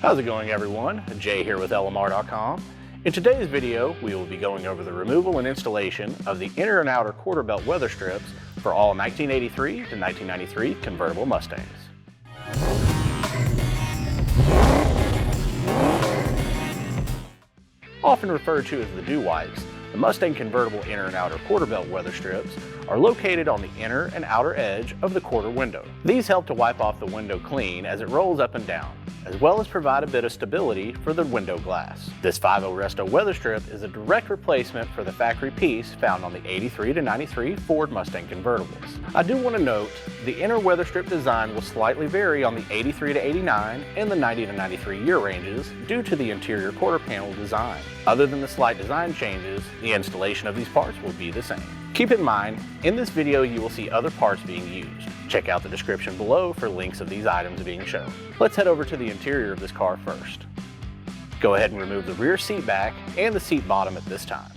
How's it going, everyone? Jay here with LMR.com. In today's video, we will be going over the removal and installation of the inner and outer quarter belt weather strips for all 1983 to 1993 convertible Mustangs. Often referred to as the dew wipes, the Mustang convertible inner and outer quarter belt weather strips are located on the inner and outer edge of the quarter window. These help to wipe off the window clean as it rolls up and down, as well as provide a bit of stability for the window glass. This 5.0 Resto weather strip is a direct replacement for the factory piece found on the 83 to 93 Ford Mustang convertibles. I do want to note the inner weather strip design will slightly vary on the 83 to 89 and the 90 to 93 year ranges due to the interior quarter panel design. Other than the slight design changes, the installation of these parts will be the same. Keep in mind, in this video you will see other parts being used. Check out the description below for links of these items being shown. Let's head over to the interior of this car first. Go ahead and remove the rear seat back and the seat bottom at this time.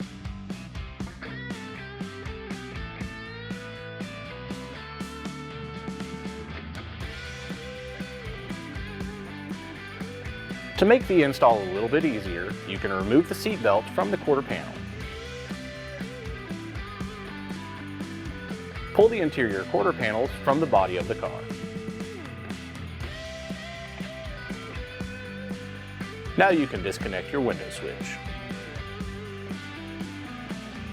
To make the install a little bit easier, you can remove the seat belt from the quarter panel. Pull the interior quarter panels from the body of the car. Now you can disconnect your window switch.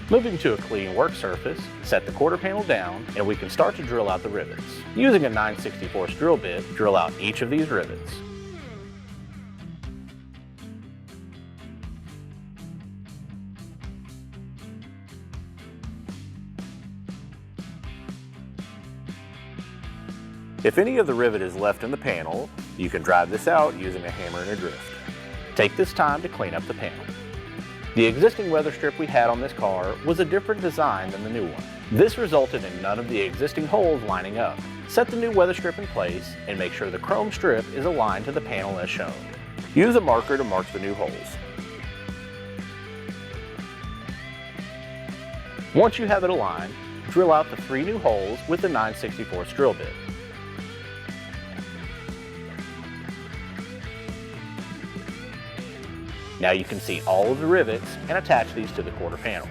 Moving to a clean work surface, set the quarter panel down and we can start to drill out the rivets. Using a 9/64 drill bit, drill out each of these rivets. If any of the rivet is left in the panel, you can drive this out using a hammer and a drift. Take this time to clean up the panel. The existing weather strip we had on this car was a different design than the new one. This resulted in none of the existing holes lining up. Set the new weather strip in place and make sure the chrome strip is aligned to the panel as shown. Use a marker to mark the new holes. Once you have it aligned, drill out the 3 new holes with the 9/64 drill bit. Now you can see all of the rivets and attach these to the quarter panel.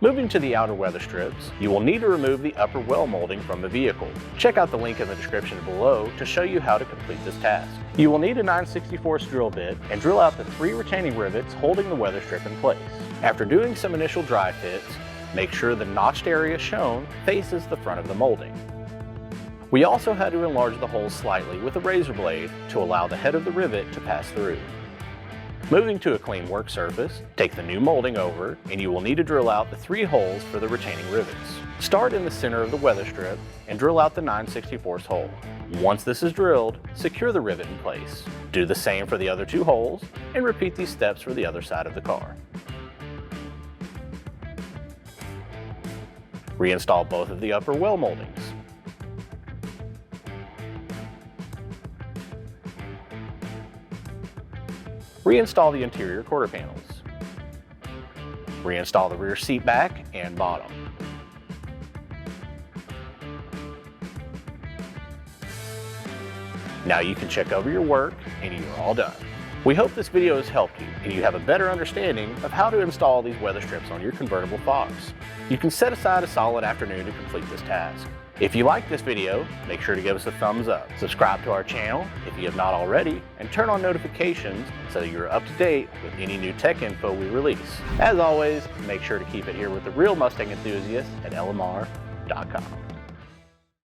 Moving to the outer weather strips, you will need to remove the upper well molding from the vehicle. Check out the link in the description below to show you how to complete this task. You will need a 9/64 drill bit and drill out the 3 retaining rivets holding the weather strip in place. After doing some initial dry fits, make sure the notched area shown faces the front of the molding. We also had to enlarge the holes slightly with a razor blade to allow the head of the rivet to pass through. Moving to a clean work surface, take the new molding over and you will need to drill out the 3 holes for the retaining rivets. Start in the center of the weather strip and drill out the 9/64 hole. Once this is drilled, secure the rivet in place. Do the same for the other 2 holes and repeat these steps for the other side of the car. Reinstall both of the upper well moldings. Reinstall the interior quarter panels. Reinstall the rear seat back and bottom. Now you can check over your work and you are all done. We hope this video has helped you and you have a better understanding of how to install these weather strips on your convertible Fox. You can set aside a solid afternoon to complete this task. If you like this video, make sure to give us a thumbs up. Subscribe to our channel if you have not already, and turn on notifications so that you're up to date with any new tech info we release. As always, make sure to keep it here with the real Mustang enthusiasts at LMR.com.